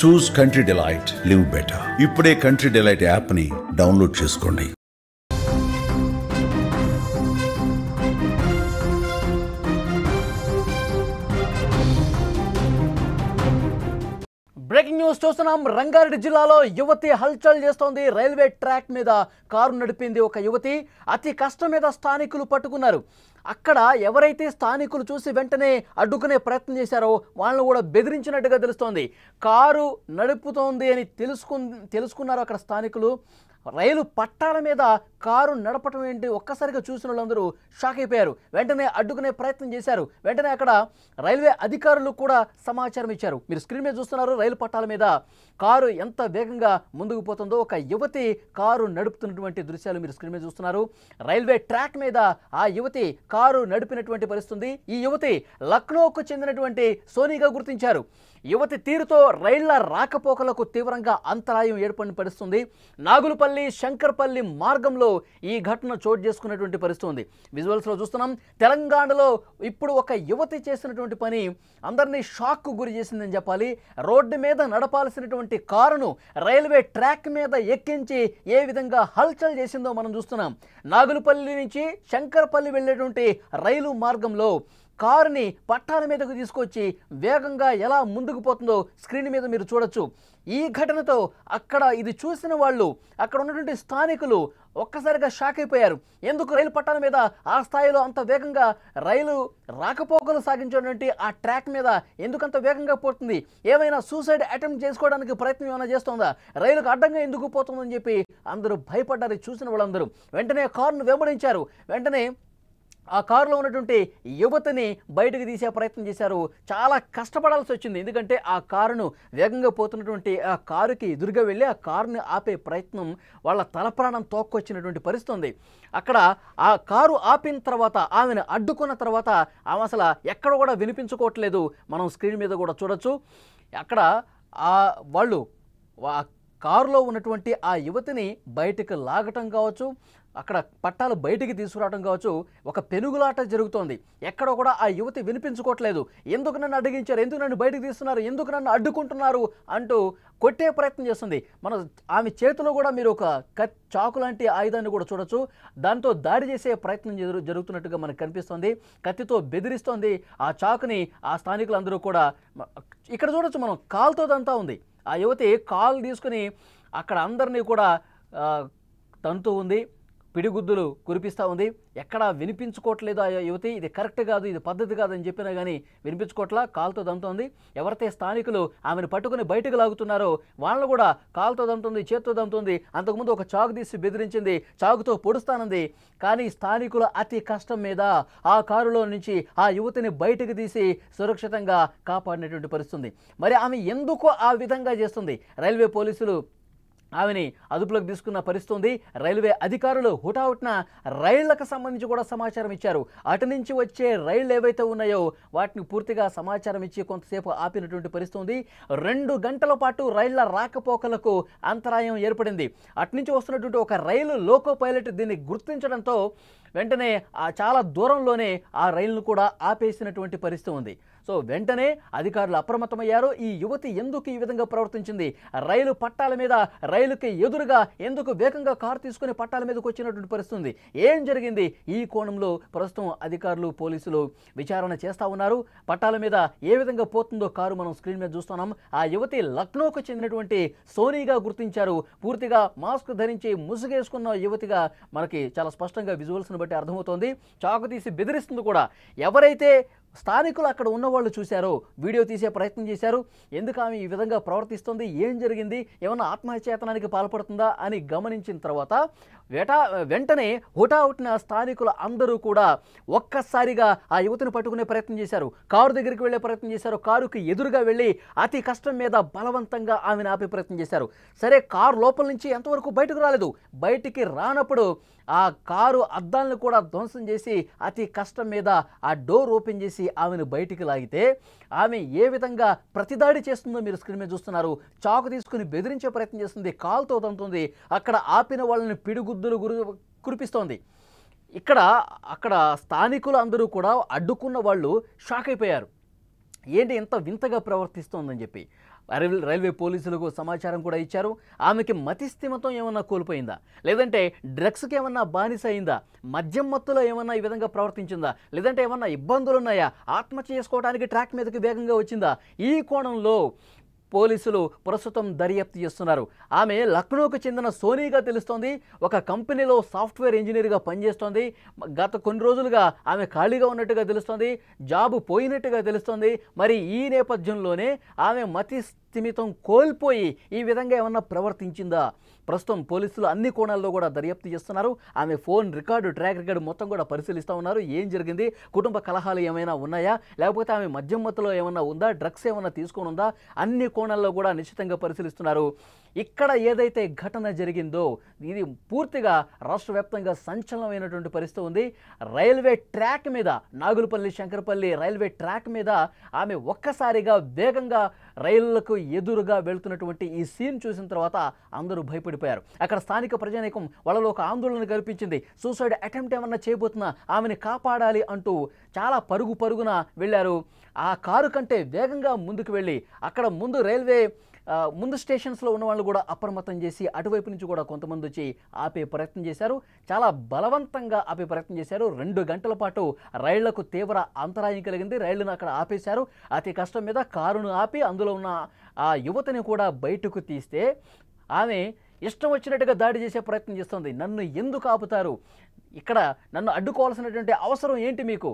చూస్ country delight, live better. ఇప్పుడే country delight యాప్ని download చేసుకోండి. బ్రేకింగ్ న్యూస్ చూస్తున్నాం. రంగారెడ్డి జిల్లాలో యువతి హల్చల్ చేస్తోంది. రైల్వే ట్రాక్ మీద కారు నడిపింది ఒక యువతి. అతి కష్టం మీద స్థానికులు పట్టుకున్నారు. అక్కడ ఎవరైతే స్థానికులు చూసి వెంటనే అడ్డుకునే ప్రయత్నం చేశారో వాళ్ళను కూడా బెదిరించినట్టుగా తెలుస్తోంది. కారు నడుపుతోంది అని తెలుసుకున్నారు అక్కడ స్థానికులు. రైలు పట్టాల మీద కారు నడపటం ఏంటి, ఒక్కసారిగా చూసిన వాళ్ళందరూ షాక్ అయిపోయారు. వెంటనే అడ్డుకునే ప్రయత్నం చేశారు. వెంటనే అక్కడ రైల్వే అధికారులు కూడా సమాచారం ఇచ్చారు. మీరు స్క్రీన్ మీద చూస్తున్నారు, రైలు పట్టాల మీద కారు ఎంత వేగంగా ముందుకు పోతుందో. ఒక యువతి కారు నడుపుతున్నటువంటి దృశ్యాలు మీరు స్క్రీన్ మీద చూస్తున్నారు. రైల్వే ట్రాక్ మీద ఆ యువతి కారు నడిపినటువంటి పరిస్థితి. ఈ యువతి లక్నోకు చెందినటువంటి సోనీగా గుర్తించారు. యువతి తీరుతో రైళ్ల రాకపోకలకు తీవ్రంగా అంతరాయం ఏర్పడిన పరిస్థితుంది. నాగులపల్లి శంకర్పల్లి మార్గంలో ఈ ఘటన చోటు చేసుకున్నటువంటి పరిస్థితి ఉంది. విజువల్స్లో చూస్తున్నాం. తెలంగాణలో ఇప్పుడు ఒక యువతి చేసినటువంటి పని అందరినీ షాక్కు గురి చేసిందని చెప్పాలి. రోడ్డు మీద నడపాల్సినటువంటి కారును రైల్వే ట్రాక్ మీద ఎక్కించి ఏ విధంగా హల్చల్ చేసిందో మనం చూస్తున్నాం. నాగులపల్లి నుంచి శంకర్పల్లి వెళ్ళేటువంటి రైలు మార్గంలో కారుని పట్టాల మీదకు తీసుకొచ్చి వేగంగా ఎలా ముందుకు పోతుందో స్క్రీన్ మీద మీరు చూడొచ్చు. ఈ ఘటనతో అక్కడ ఇది చూసిన వాళ్ళు, అక్కడ ఉన్నటువంటి స్థానికులు ఒక్కసారిగా షాక్ అయిపోయారు. ఎందుకు రైలు పట్టాల మీద ఆ స్థాయిలో అంత వేగంగా రైలు రాకపోకలు సాగించేటువంటి ఆ ట్రాక్ మీద ఎందుకంత వేగంగా పోతుంది? ఏమైనా సూసైడ్ అటెంప్ట్ చేసుకోవడానికి ప్రయత్నం ఏమైనా చేస్తుందా? రైలుకు అడ్డంగా ఎందుకు పోతుందని చెప్పి అందరూ భయపడ్డారు. చూసిన వాళ్ళందరూ వెంటనే కారును వెంబడించారు. వెంటనే ఆ కారులో ఉన్నటువంటి యువతిని బయటకు తీసే ప్రయత్నం చేశారు. చాలా కష్టపడాల్సి వచ్చింది. ఎందుకంటే ఆ కారును వేగంగా పోతున్నటువంటి ఆ కారుకి ఎదురుగా వెళ్ళి ఆ కారుని ఆపే ప్రయత్నం వాళ్ళ తలప్రాణం తోక్కొచ్చినటువంటి పరిస్థితి ఉంది. అక్కడ ఆ కారు ఆపిన తర్వాత ఆమెను అడ్డుకున్న తర్వాత ఆమె అసలు ఎక్కడ కూడా వినిపించుకోవట్లేదు. మనం స్క్రీన్ మీద కూడా చూడొచ్చు. అక్కడ వాళ్ళు కారులో ఉన్నటువంటి ఆ యువతిని బయటకు లాగటం కావచ్చు, అక్కడ పట్టాలు బయటికి తీసుకురావడం కావచ్చు, ఒక పెనుగులాట జరుగుతోంది. ఎక్కడో కూడా ఆ యువతి వినిపించుకోవట్లేదు. ఎందుకు నన్ను అడ్డగించారు, ఎందుకు నన్ను బయటకు తీస్తున్నారు, ఎందుకు నన్ను అడ్డుకుంటున్నారు అంటూ కొట్టే ప్రయత్నం చేస్తుంది. ఆమె చేతిలో కూడా మీరు ఒక చాకు లాంటి ఆయుధాన్ని కూడా చూడొచ్చు. దాంతో దాడి చేసే ప్రయత్నం జరుగుతున్నట్టుగా మనకు కనిపిస్తుంది. కత్తితో బెదిరిస్తోంది. ఆ చాకుని ఆ స్థానికులందరూ కూడా ఇక్కడ చూడొచ్చు. మనం కాలుతో దంతా ఉంది. ఆ యువతి కాలు తీసుకుని అక్కడ అందరినీ కూడా తంతూ ఉంది, పిడిగుద్దులు కురిపిస్తూ ఉంది. ఎక్కడా వినిపించుకోవట్లేదు ఆ యువతి. ఇది కరెక్ట్ కాదు, ఇది పద్ధతి కాదని చెప్పినా కానీ వినిపించుకోవట్లా, కాలుతో దంతోంది. ఎవరైతే స్థానికులు ఆమెను పట్టుకుని బయటకు లాగుతున్నారో వాళ్ళను కూడా కాలుతో దంతుంది, చేత్తో దంతుంది. అంతకుముందు ఒక చాకు తీసి బెదిరించింది, చాకుతో పొడుస్తానంది. కానీ స్థానికుల అతి కష్టం మీద ఆ కారులో నుంచి ఆ యువతిని బయటకు తీసి సురక్షితంగా కాపాడినటువంటి పరిస్థితుంది. మరి ఆమె ఎందుకు ఆ విధంగా చేస్తుంది? రైల్వే పోలీసులు ఆమెని అదుపులోకి తీసుకున్న పరిస్థితి ఉంది. రైల్వే అధికారులు హుటాహుటిన రైళ్లకు సంబంధించి కూడా సమాచారం ఇచ్చారు. అటు నుంచి వచ్చే రైళ్లు ఏవైతే ఉన్నాయో వాటిని పూర్తిగా సమాచారం ఇచ్చి కొంతసేపు ఆపినటువంటి పరిస్థితి ఉంది. 2 గంటల పాటు రైళ్ల రాకపోకలకు అంతరాయం ఏర్పడింది. అటు నుంచి వస్తున్నటువంటి ఒక రైలు లోకో పైలట్ దీన్ని గుర్తించడంతో వెంటనే చాలా దూరంలోనే ఆ రైలును కూడా ఆపేసినటువంటి పరిస్థితి ఉంది. సో వెంటనే అధికారులు అప్రమత్తమయ్యారు. ఈ యువతి ఎందుకు ఈ విధంగా ప్రవర్తించింది, రైలు పట్టాల మీద రైలుకి ఎదురుగా ఎందుకు వేగంగా కారు తీసుకుని పట్టాల మీదకి వచ్చినటువంటి పరిస్థితి, ఏం జరిగింది? ఈ కోణంలో ప్రస్తుతం అధికారులు పోలీసులు విచారణ చేస్తూ ఉన్నారు. పట్టాల మీద ఏ విధంగా పోతుందో కారు మనం స్క్రీన్ మీద చూస్తున్నాం. ఆ యువతి లక్నోకు చెందినటువంటి సోనీగా గుర్తించారు. పూర్తిగా మాస్క్ ధరించి ముసుగేసుకున్న యువతిగా మనకి చాలా స్పష్టంగా విజువల్స్ను బట్టి అర్థమవుతోంది. చాకు తీసి బెదిరిస్తుంది కూడా. ఎవరైతే స్థానికులు అక్కడ ఉన్నవాళ్ళు చూశారో, వీడియో తీసే ప్రయత్నం చేశారు. ఎందుకు ఆమె ఈ విధంగా ప్రవర్తిస్తుంది, ఏం జరిగింది, ఏమన్నా ఆత్మహత్యాయత్నానికి పాల్పడుతుందా అని గమనించిన తర్వాత వెంటనే హుటాహుటిన స్థానికులు అందరూ కూడా ఒక్కసారిగా ఆ యువతిని పట్టుకునే ప్రయత్నం చేశారు. కారు దగ్గరికి వెళ్ళే ప్రయత్నం చేశారు. కారుకి ఎదురుగా వెళ్ళి అతి కష్టం మీద బలవంతంగా ఆమెను ఆపే ప్రయత్నం చేశారు. సరే, కారు లోపల నుంచి ఎంతవరకు బయటకు రాలేదు. బయటికి రానప్పుడు ఆ కారు అద్దాలను కూడా ధ్వంసం చేసి అతి కష్టం మీద ఆ డోర్ ఓపెన్ చేసి ఆమెను బయటికి లాగితే ఆమె ఏ విధంగా ప్రతిదాడి చేస్తుందో మీరు స్క్రీన్ మీద చూస్తున్నారు. చాకు తీసుకుని బెదిరించే ప్రయత్నం చేస్తుంది, కాలుతో తంతుంది, అక్కడ ఆపిన వాళ్ళని పిడిగుద్దులు కురిపిస్తోంది. అక్కడ స్థానికులు అందరూ కూడా అడ్డుకున్న వాళ్ళు షాక్ అయిపోయారు. ఏంటి ఇంత వింతగా ప్రవర్తిస్తోందని చెప్పి. రైల్వే పోలీసులకు సమాచారం కూడా ఇచ్చారు. ఆమెకి మతిస్థిమితం ఏమన్నా కోల్పోయిందా, లేదంటే డ్రగ్స్కి ఏమన్నా బానిస అయిందా, మద్యం మత్తులో ఏమన్నా ఈ విధంగా ప్రవర్తించిందా, లేదంటే ఏమన్నా ఇబ్బందులు ఉన్నాయా, ఆత్మహత్య చేసుకోవడానికి ట్రాక్ మీదకి వేగంగా వచ్చిందా, ఈ కోణంలో పోలీసులు ప్రస్తుతం దర్యాప్తు చేస్తున్నారు. ఆమె లక్నోకు చెందిన సోనీగా తెలుస్తోంది. ఒక కంపెనీలో సాఫ్ట్వేర్ ఇంజనీర్గా పనిచేస్తోంది. గత కొన్ని రోజులుగా ఆమె ఖాళీగా ఉన్నట్టుగా తెలుస్తోంది, జాబు పోయినట్టుగా తెలుస్తోంది. మరి ఈ నేపథ్యంలోనే ఆమె మతి స్థిమితం కోల్పోయి ఈ విధంగా ఏమన్నా ప్రవర్తించిందా? ప్రస్తుతం పోలీసులు అన్ని కోణాల్లో కూడా దర్యాప్తు చేస్తున్నారు. ఆమె ఫోన్ రికార్డు, ట్రాక్ రికార్డు మొత్తం కూడా పరిశీలిస్తూ ఉన్నారు. ఏం జరిగింది, కుటుంబ కలహాలు ఏమైనా ఉన్నాయా, లేకపోతే ఆమె మద్యం మత్తులో ఏమన్నా ఉందా, డ్రగ్స్ ఏమన్నా తీసుకొని ఉందా, అన్ని కోణాల్లో కూడా నిశ్చితంగా పరిశీలిస్తున్నారు. ఇక్కడ ఏదైతే ఘటన జరిగిందో ఇది పూర్తిగా రాష్ట్ర వ్యాప్తంగా సంచలనమైనటువంటి పరిస్థితి ఉంది. రైల్వే ట్రాక్ మీద, నాగులపల్లి శంకరపల్లి రైల్వే ట్రాక్ మీద ఆమె ఒక్కసారిగా వేగంగా రైళ్లకు ఎదురుగా వెళ్తున్నటువంటి ఈ సీన్ చూసిన తర్వాత అందరూ భయపడిపోయారు. అక్కడ స్థానిక ప్రజానీకం వాళ్ళలో ఒక ఆందోళన కల్పించింది. సూసైడ్ అటెంప్ట్ ఏమన్నా చేయబోతున్నా, ఆమెను కాపాడాలి అంటూ చాలా పరుగున వెళ్ళారు. ఆ కారు కంటే వేగంగా ముందుకు వెళ్ళి అక్కడ ముందు స్టేషన్స్లో ఉన్న వాళ్ళు కూడా అప్రమత్తం చేసి అటువైపు నుంచి కూడా కొంతమంది వచ్చి ఆపే ప్రయత్నం చేశారు. చాలా బలవంతంగా ఆపే ప్రయత్నం చేశారు. 2 గంటల పాటు రైళ్లకు తీవ్ర అంతరాయం కలిగింది. రైళ్లను అక్కడ ఆపేశారు. అతి కష్టం మీద కారును ఆపి అందులో ఉన్న ఆ యువతిని కూడా బయటకు తీస్తే ఆమె ఇష్టం వచ్చినట్టుగా దాడి చేసే ప్రయత్నం చేస్తుంది. నన్ను ఎందుకు ఆపుతారు, ఇక్కడ నన్ను అడ్డుకోవాల్సినటువంటి అవసరం ఏంటి మీకు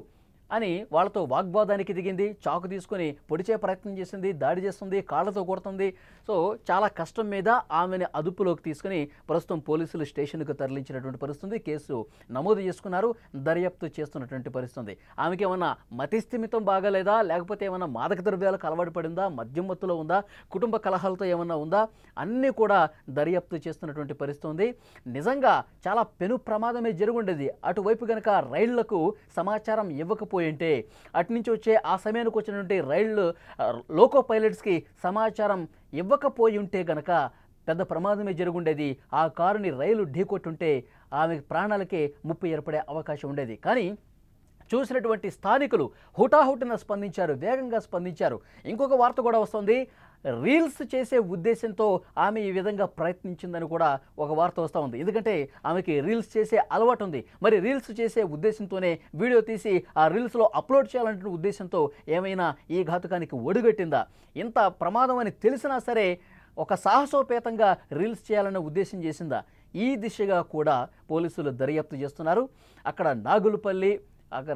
అని వాళ్ళతో వాగ్వాదానికి దిగింది. చాకు తీసుకొని పొడిచే ప్రయత్నం చేసింది, దాడి చేస్తుంది, కాళ్లతో కొడుతుంది. సో చాలా కష్టం మీద ఆమెను అదుపులోకి తీసుకుని ప్రస్తుతం పోలీసులు స్టేషన్కు తరలించినటువంటి పరిస్థితి. కేసు నమోదు చేసుకున్నారు, దర్యాప్తు చేస్తున్నటువంటి పరిస్థితి. ఆమెకి ఏమన్నా మతిస్థిమితం బాగాలేదా, లేకపోతే ఏమన్నా మాదక ద్రవ్యాలకు అలవాటు పడిందా, మద్యం మత్తులో ఉందా, కుటుంబ కలహాలతో ఏమన్నా ఉందా, అన్నీ కూడా దర్యాప్తు చేస్తున్నటువంటి పరిస్థితి ఉంది. నిజంగా చాలా పెను ప్రమాదమే జరుగుండేది. అటువైపు కనుక రైళ్లకు సమాచారం ఇవ్వకపోతే, అటు నుంచి వచ్చే ఆ సమయానికి వచ్చినటువంటి రైళ్లు లోకో పైలట్స్కి సమాచారం ఇవ్వకపోయి ఉంటే గనక పెద్ద ప్రమాదమే జరుగుండేది. ఆ కారుని రైలు ఢీకొట్టుంటే ఆమె ప్రాణాలకే ముప్పు ఏర్పడే అవకాశం ఉండేది. కానీ చూసినటువంటి స్థానికులు హుటాహుటిన స్పందించారు, వేగంగా స్పందించారు. ఇంకొక వార్త కూడా వస్తుంది, రీల్స్ చేసే ఉద్దేశంతో ఆమె ఈ విధంగా ప్రయత్నించిందని కూడా ఒక వార్త వస్తూ ఉంది. ఎందుకంటే ఆమెకి రీల్స్ చేసే అలవాటు ఉంది. మరి రీల్స్ చేసే ఉద్దేశంతోనే వీడియో తీసి ఆ రీల్స్లో అప్లోడ్ చేయాలంటే ఉద్దేశంతో ఏమైనా ఈ ఘాతుకానికి ఒడిగట్టిందా? ఇంత ప్రమాదం అని తెలిసినా సరే ఒక సాహసోపేతంగా రీల్స్ చేయాలనే ఉద్దేశం చేసిందా? ఈ దిశగా కూడా పోలీసులు దర్యాప్తు చేస్తున్నారు. అక్కడ నాగులపల్లి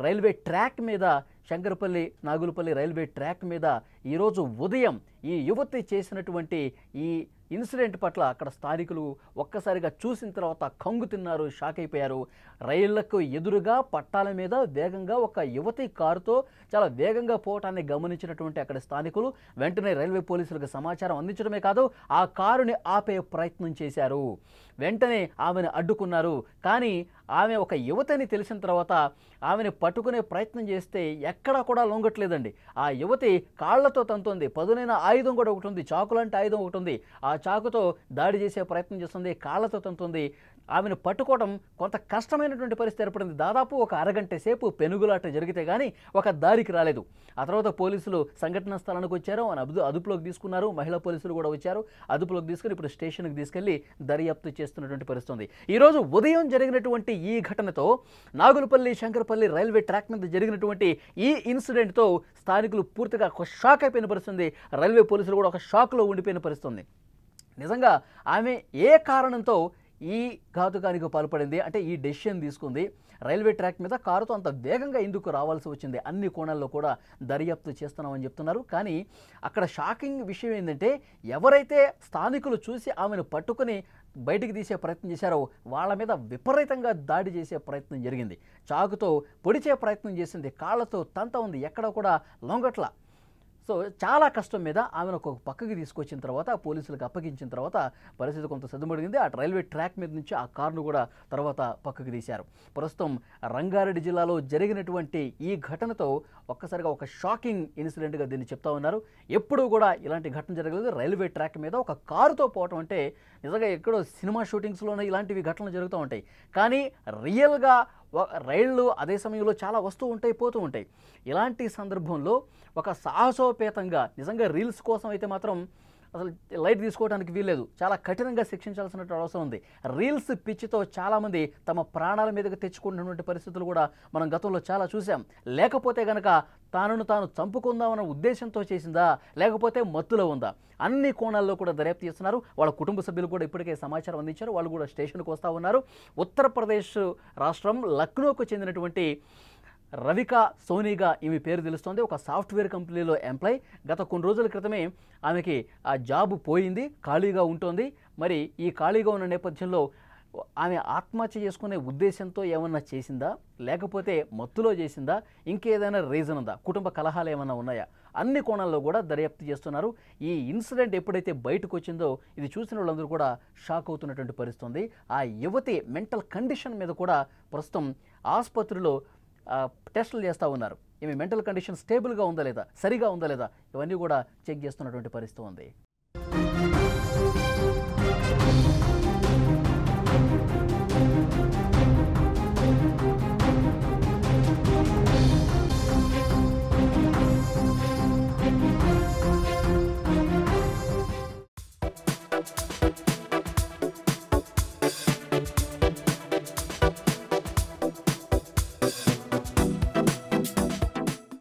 రైల్వే ట్రాక్ మీద, శంకరపల్లి నాగులపల్లి రైల్వే ట్రాక్ మీద ఈరోజు ఉదయం ఈ యువతి చేసినటువంటి ఈ ఇన్సిడెంట్ పట్ల అక్కడ స్థానికులు ఒక్కసారిగా చూసిన తర్వాత కంగు తిన్నారు, షాక్ అయిపోయారు. రైళ్లకు ఎదురుగా పట్టాల మీద వేగంగా ఒక యువతి కారుతో చాలా వేగంగా పోవటాన్ని గమనించినటువంటి అక్కడ స్థానికులు వెంటనే రైల్వే పోలీసులకు సమాచారం అందించడమే కాదు, ఆ కారుని ఆపే ప్రయత్నం చేశారు. వెంటనే ఆమెను అడ్డుకున్నారు. కానీ ఆమె ఒక యువతిని తెలిసిన తర్వాత ఆమెను పట్టుకునే ప్రయత్నం చేస్తే ఎక్కడా కూడా లొంగట్లేదండి. ఆ యువతి కాళ్లతో తంతోంది. పదునైన ఆయుధం కూడా ఒకటి ఉంది, చాకులాంటి ఆయుధం ఒకటి ఉంది. ఆ చాకుతో దాడి చేసే ప్రయత్నం చేస్తుంది, కాళ్లతో తంతుంది. ఆమెను పట్టుకోవడం కొంత కష్టమైనటువంటి పరిస్థితి ఏర్పడింది. దాదాపు ఒక అరగంట సేపు పెనుగులాట జరిగితే కానీ ఒక దారికి రాలేదు. ఆ తర్వాత పోలీసులు సంఘటనా స్థలానికి వచ్చారు, అదుపులోకి తీసుకున్నారు. మహిళా పోలీసులు కూడా వచ్చారు, అదుపులోకి తీసుకుని ఇప్పుడు స్టేషన్కి తీసుకెళ్లి దర్యాప్తు చేస్తున్నటువంటి పరిస్థితి ఉంది. ఈరోజు ఉదయం జరిగినటువంటి ఈ ఘటనతో నాగులపల్లి శంకరపల్లి రైల్వే ట్రాక్ మీద జరిగినటువంటి ఈ ఇన్సిడెంట్తో స్థానికులు పూర్తిగా ఒక షాక్ అయిపోయిన పరిస్థితి. రైల్వే పోలీసులు కూడా ఒక షాక్లో ఉండిపోయిన పరిస్థితి. నిజంగా ఆమె ఏ కారణంతో ఈ ఘాతుకానికి పాల్పడింది, అంటే ఈ డెసిషన్ తీసుకుంది, రైల్వే ట్రాక్ మీద కారుతో అంత వేగంగా ఎందుకు రావాల్సి వచ్చింది, అన్ని కోణాల్లో కూడా దర్యాప్తు చేస్తున్నామని చెప్తున్నారు. కానీ అక్కడ షాకింగ్ విషయం ఏంటంటే ఎవరైతే స్థానికులు చూసి ఆమెను పట్టుకుని బయటికి తీసే ప్రయత్నం చేశారో వాళ్ళ మీద విపరీతంగా దాడి చేసే ప్రయత్నం జరిగింది. చాకుతో పొడిచే ప్రయత్నం చేసింది, కాళ్లతో తంత ఉంది, ఎక్కడ కూడా లొంగట్ల. సో చాలా కష్టం మీద ఆమెను ఒక పక్కకి తీసుకొచ్చిన తర్వాత పోలీసులకు అప్పగించిన తర్వాత పరిస్థితి కొంత సద్దుమడిగింది. ఆ రైల్వే ట్రాక్ మీద నుంచి ఆ కారును కూడా తర్వాత పక్కకి తీశారు. ప్రస్తుతం రంగారెడ్డి జిల్లాలో జరిగినటువంటి ఈ ఘటనతో ఒక్కసారిగా ఒక షాకింగ్ ఇన్సిడెంట్గా దీన్ని చెప్తా ఉన్నారు. ఎప్పుడూ కూడా ఇలాంటి ఘటన జరగలేదు. రైల్వే ట్రాక్ మీద ఒక కారుతో పోవటం అంటే నిజంగా ఎక్కడో సినిమా షూటింగ్స్లోనే ఇలాంటివి ఘటనలు జరుగుతూ ఉంటాయి. కానీ రియల్గా రైళ్ళు అదే సమయంలో చాలా వస్తూ ఉంటాయి, పోతూ ఉంటాయి. ఇలాంటి సందర్భంలో ఒక సాహసోపేతంగా నిజంగా రీల్స్ కోసం అయితే మాత్రం అసలు లైట్ తీసుకోవడానికి వీల్లేదు, చాలా కఠినంగా శిక్షించాల్సిన అవసరం ఉంది. రీల్స్ పిచ్చితో చాలామంది తమ ప్రాణాల మీదకి తెచ్చుకుంటున్నటువంటి పరిస్థితులు కూడా మనం గతంలో చాలా చూసాం. లేకపోతే గనక తాను చంపుకుందామన్న ఉద్దేశంతో చేసిందా, లేకపోతే మత్తులో ఉందా, అన్ని కోణాల్లో కూడా దర్యాప్తు చేస్తున్నారు. వాళ్ళ కుటుంబ సభ్యులు కూడా ఇప్పటికే సమాచారం అందించారు. వాళ్ళు కూడా స్టేషన్కి వస్తూ ఉన్నారు. ఉత్తరప్రదేశ్ రాష్ట్రం లక్నోకు చెందినటువంటి రవికా సోనీగా ఈమె పేరు తెలుస్తోంది. ఒక సాఫ్ట్వేర్ కంపెనీలో ఎంప్లాయ్. గత కొన్ని రోజుల క్రితమే ఆమెకి ఆ జాబ్ పోయింది, ఖాళీగా ఉంటుంది. మరి ఈ ఖాళీగా ఉన్న నేపథ్యంలో ఆమె ఆత్మహత్య చేసుకునే ఉద్దేశంతో ఏమన్నా చేసిందా, లేకపోతే మత్తులో చేసిందా, ఇంకేదైనా రీజన్ ఉందా, కుటుంబ కలహాలు ఏమన్నా ఉన్నాయా, అన్ని కోణాల్లో కూడా దర్యాప్తు చేస్తున్నారు. ఈ ఇన్సిడెంట్ ఎప్పుడైతే బయటకు వచ్చిందో ఇది చూసిన వాళ్ళందరూ కూడా షాక్ అవుతున్నటువంటి పరిస్థితి ఉంది. ఆ యువతి మెంటల్ కండిషన్ మీద కూడా ప్రస్తుతం ఆసుపత్రిలో టెస్టులు చేస్తూ ఉన్నారు. ఈమె మెంటల్ కండిషన్ స్టేబుల్గా ఉందా లేదా, సరిగా ఉందా లేదా, ఇవన్నీ కూడా చెక్ చేస్తున్నటువంటి పరిస్థితి ఉంది.